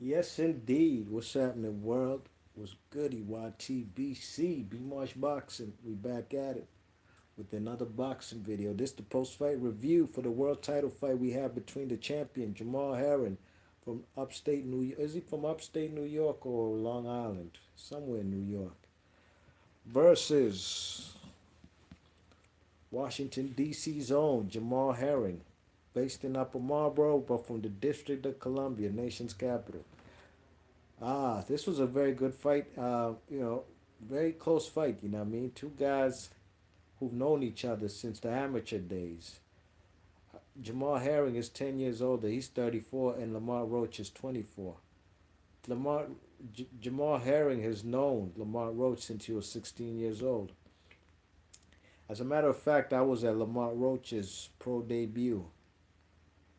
Yes, indeed. What's happening, world? What's goody? YTBC, B Marsh Boxing. We back at it with another boxing video. This the post-fight review for the world title fight we have between the champion Jamel Herring from upstate New York. Is he from upstate New York or Long Island? Somewhere in New York. Versus Washington D.C.'s own Jamel Herring, based in Upper Marlboro, but from the District of Columbia, nation's capital. This was a very good fight. Very close fight. You know what I mean? Two guys who've known each other since the amateur days. Jamal Herring is 10 years older. He's 34, and Lamont Roach is 24. Jamal Herring has known Lamont Roach since he was 16 years old. As a matter of fact, I was at Lamont Roach's pro debut.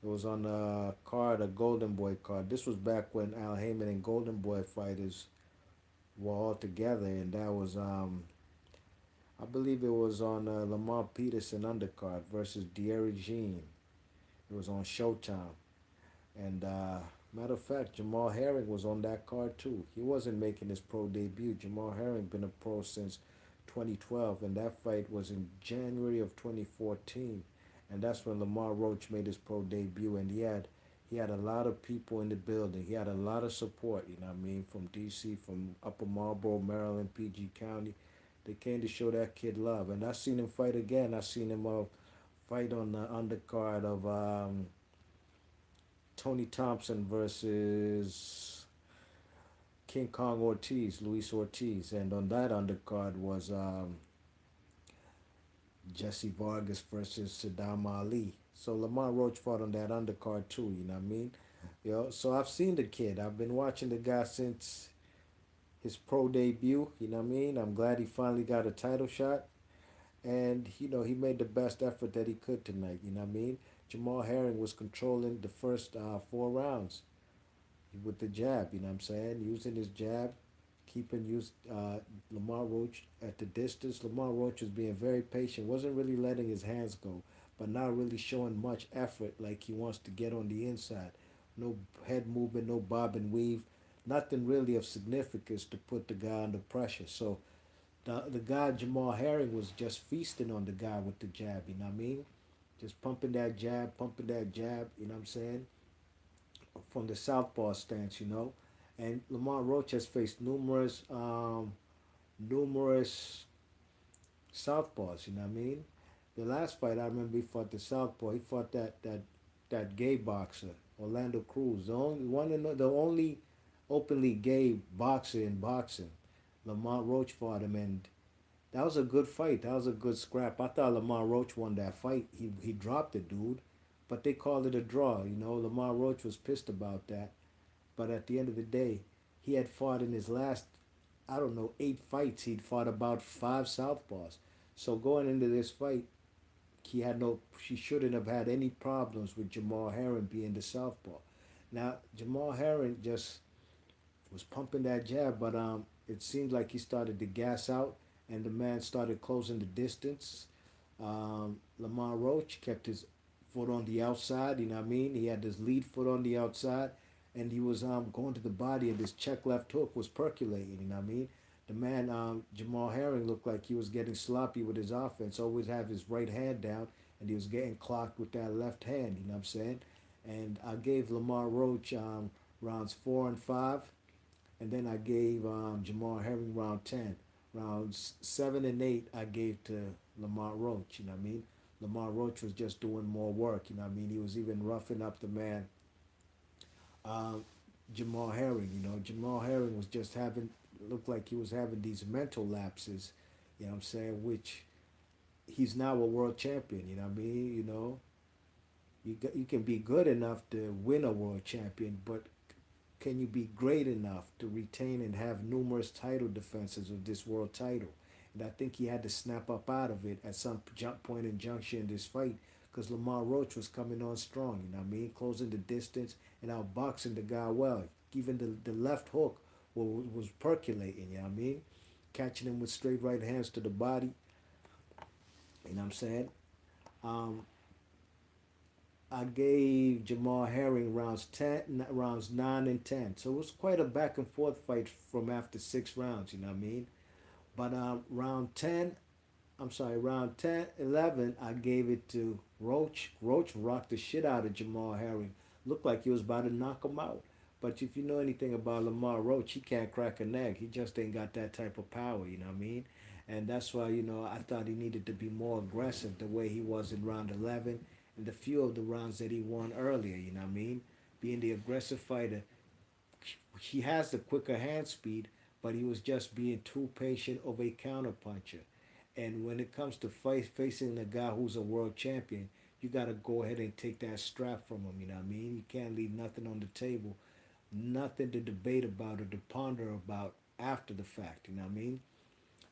It was on a card, a Golden Boy card. This was back when Al Heyman and Golden Boy fighters were all together, and that was I believe it was on Lamont Peterson undercard versus De'Aaron Jean. It was on Showtime, and matter of fact, Jamal Herring was on that card too. He wasn't making his pro debut. Jamal Herring been a pro since 2012, and that fight was in January of 2014, and that's when Lamar Roach made his pro debut, and he had a lot of people in the building. He had a lot of support, you know what I mean, from DC, from Upper Marlboro, Maryland, PG County. They came to show that kid love. And I seen him fight again. I seen him fight on the undercard of Tony Thompson versus King Kong Ortiz, Luis Ortiz. And on that undercard was Jesse Vargas versus Saddam Ali. So Lamar Roach fought on that undercard too, you know what I mean? So I've seen the kid. I've been watching the guy since his pro debut, you know what I mean? I'm glad he finally got a title shot. And, he made the best effort that he could tonight, you know what I mean? Jamal Herring was controlling the first 4 rounds with the jab, you know what I'm saying? Using his jab, keeping Lamar Roach at the distance. Lamar Roach was being very patient, wasn't really letting his hands go, but not really showing much effort like he wants to get on the inside. No head movement, no bob and weave, nothing really of significance to put the guy under pressure. So the guy Jamal Herring was just feasting on the guy with the jab, you know what I mean? Just pumping that jab, you know what I'm saying? From the southpaw stance, And Lamar Roach has faced numerous southpaws, you know what I mean? The last fight I remember he fought the southpaw. He fought that gay boxer, Orlando Cruz, the only openly gay boxer in boxing. Lamar Roach fought him, and that was a good fight. That was a good scrap. I thought Lamar Roach won that fight. He dropped the dude, but they called it a draw. Lamar Roach was pissed about that. But at the end of the day, he had fought in his last, I don't know, 8 fights. He'd fought about 5 southpaws. So going into this fight, he shouldn't have had any problems with Jamal Herring being the southpaw. Now Jamal Herring just was pumping that jab, but it seemed like he started to gas out, and the man started closing the distance. Lamar Roach kept his foot on the outside. You know what I mean? He had his lead foot on the outside, and he was going to the body, and this check left hook was percolating. You know what I mean? The man Jamal Herring looked like he was getting sloppy with his offense. Always have his right hand down, and he was getting clocked with that left hand. You know what I'm saying? And I gave Lamar Roach rounds 4 and 5, and then I gave Jamal Herring round 10. Rounds 7 and 8 I gave to Lamar Roach, you know what I mean? Lamar Roach was just doing more work, you know what I mean? He was even roughing up the man, um, Jamal Herring, Jamal Herring was just looked like he was having these mental lapses, you know what I'm saying? Which he's now a world champion, you know what I mean? You can be good enough to win a world champion, but can you be great enough to retain and have numerous title defenses of this world title? And I think he had to snap up out of it at some point in junction in this fight, because Lamar Roach was coming on strong, you know what I mean? Closing the distance and outboxing the guy well. Even the left hook was percolating, you know what I mean? Catching him with straight right hands to the body, you know what I'm saying? Um, I gave Jamal Herring rounds 9 and 10. So it was quite a back and forth fight from after 6 rounds. You know what I mean? But round 10, 11, I gave it to Roach. Roach rocked the shit out of Jamal Herring. Looked like he was about to knock him out. But if you know anything about Lamar Roach, he can't crack an egg. He just ain't got that type of power, you know what I mean? And that's why, I thought he needed to be more aggressive the way he was in round 11 and the few of the rounds that he won earlier, you know what I mean? Being the aggressive fighter, he has the quicker hand speed, but he was just being too patient of a counterpuncher. And when it comes to facing a guy who's a world champion, you got to go ahead and take that strap from him. You know what I mean? You can't leave nothing on the table, nothing to debate about or to ponder about after the fact. You know what I mean?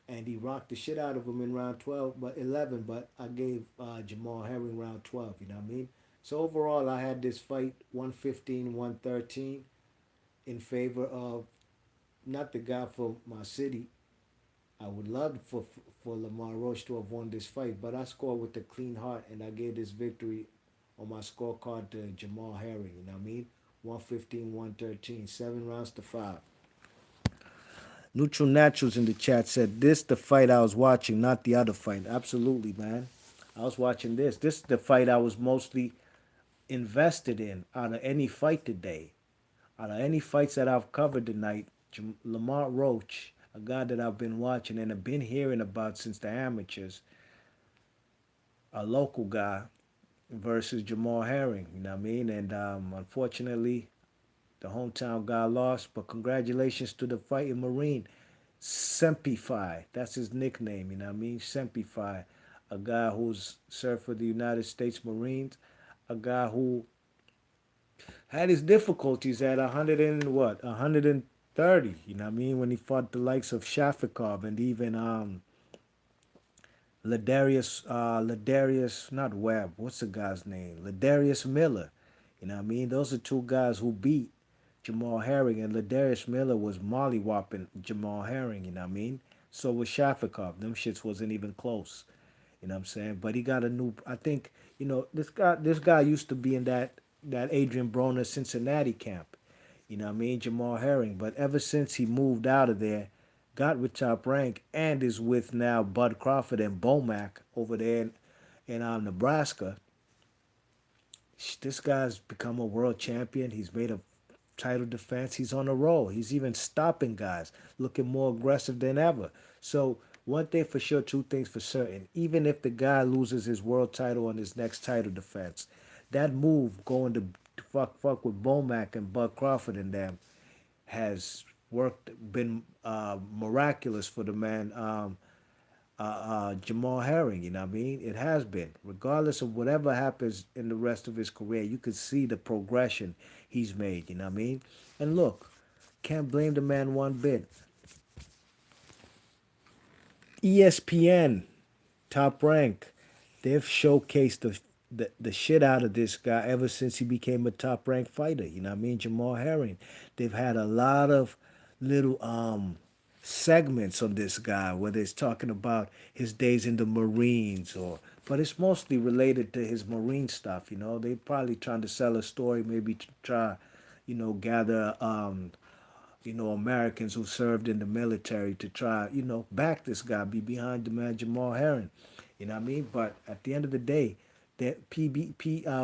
And he rocked the shit out of him in round 12, but 11. But I gave Jamal Herring round 12. You know what I mean? So overall, I had this fight 115, 113 in favor of not the guy from my city. I would love for Lamar Roach to have won this fight, but I scored with a clean heart, and I gave this victory on my scorecard to Jamal Herring. You know what I mean? 115, 113, 7 rounds to 5. Neutral Naturals in the chat said, "This the fight I was watching, not the other fight." Absolutely, man. I was watching this. This is the fight I was mostly invested in out of any fight today. Out of any fights that I've covered tonight, Lamar Roach, a guy that I've been watching and have been hearing about since the amateurs, a local guy versus Jamal Herring. You know what I mean? And unfortunately, the hometown guy lost. But congratulations to the fighting Marine, Sempify. That's his nickname. You know what I mean? Sempify, a guy who's served for the United States Marines, a guy who had his difficulties at 100 and what 130. You know what I mean? When he fought the likes of Shafikov and even Ladarius, not Webb. What's the guy's name? Ladarius Miller. You know what I mean? Those are two guys who beat Jamal Herring, and Ladarius Miller was mollywhopping Jamal Herring. You know what I mean? So was Shafikov. Them shits wasn't even close. You know what I'm saying? But he got a new. I think this guy used to be in that Adrian Broner Cincinnati camp. You know what I mean? Jamal Herring. But ever since he moved out of there, got with Top Rank, and is with now Bud Crawford and Bomac over there in Nebraska. This guy's become a world champion. He's made a title defense. He's on a roll. He's even stopping guys, looking more aggressive than ever. So one thing for sure, two things for certain. Even if the guy loses his world title on his next title defense, that move going to fuck with Bomac and Bud Crawford and them has been miraculous for the man Jamal Herring. You know what I mean? It has been. Regardless of whatever happens in the rest of his career, you could see the progression he's made. You know what I mean? And look, can't blame the man one bit. ESPN, Top Rank, they've showcased the shit out of this guy ever since he became a top ranked fighter. You know what I mean? Jamal Herring. They've had a lot of little segments on this guy, whether it's talking about his days in the Marines or but it's mostly related to his Marine stuff, They probably trying to sell a story, maybe to try, gather Americans who served in the military to try, back this guy, be behind the man Jamal Herring. You know what I mean? But at the end of the day, that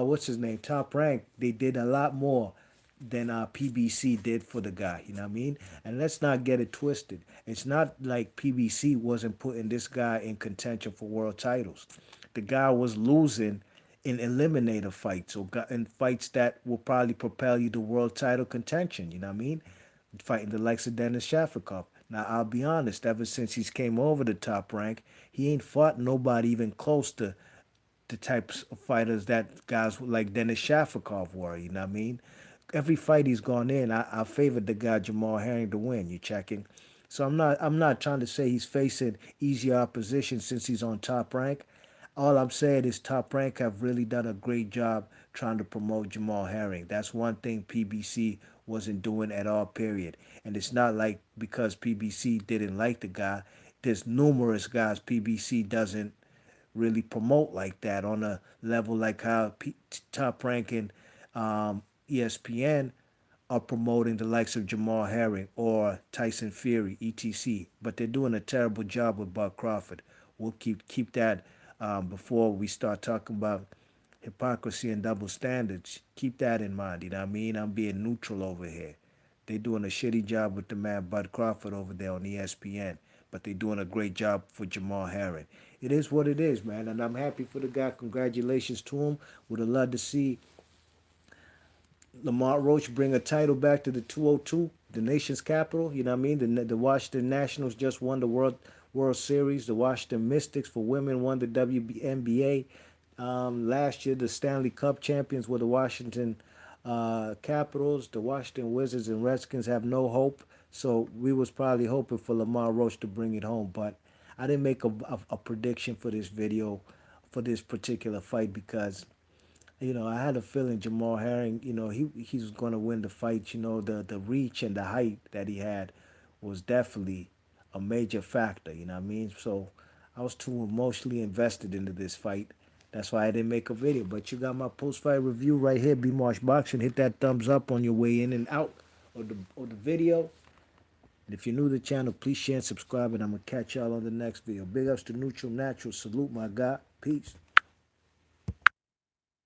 what's his name, Top Rank, they did a lot more than PBC did for the guy. You know what I mean? And let's not get it twisted. It's not like PBC wasn't putting this guy in contention for world titles. The guy was losing in eliminator fights or in fights that will probably propel you to world title contention. You know what I mean? Fighting the likes of Denis Shafikov. Now, I'll be honest, ever since he's came over the Top Rank, he ain't fought nobody even close to the types of fighters that guys like Denis Shafikov were, you know what I mean? Every fight he's gone in, I favored the guy Jamal Herring to win, you checking? So I'm not trying to say he's facing easier opposition since he's on Top Rank. All I'm saying is Top Rank have really done a great job trying to promote Jamal Herring. That's one thing PBC wasn't doing at all, period. And it's not like because PBC didn't like the guy, there's numerous guys PBC doesn't really promote like that on a level like how top ranking ESPN are promoting the likes of Jamal Herring or Tyson Fury, etc. But they're doing a terrible job with Bud Crawford. We'll keep that before we start talking about hypocrisy and double standards. Keep that in mind. You know what I mean? I'm being neutral over here. They're doing a shitty job with the man Bud Crawford over there on ESPN, but they're doing a great job for Jamal Herring. It is what it is, man, and I'm happy for the guy. Congratulations to him. Would have loved to see Lamont Roach bring a title back to the 202, the nation's capital. You know what I mean? The Washington Nationals just won the World Series. The Washington Mystics for women won the WNBA. Last year, the Stanley Cup champions were the Washington Capitals. The Washington Wizards and Redskins have no hope. So we was probably hoping for Lamar Roach to bring it home, but I didn't make a prediction for this video, for this particular fight, because I had a feeling Jamal Herring, he's going to win the fight. The reach and the height that he had was definitely a major factor. You know what I mean? So I was too emotionally invested into this fight. That's why I didn't make a video. But you got my post-fight review right here, B Marsh Boxing. Hit that thumbs up on your way in and out of the video. And if you're new to the channel, please share and subscribe. And I'm going to catch y'all on the next video. Big ups to Neutral Natural. Salute, my God. Peace.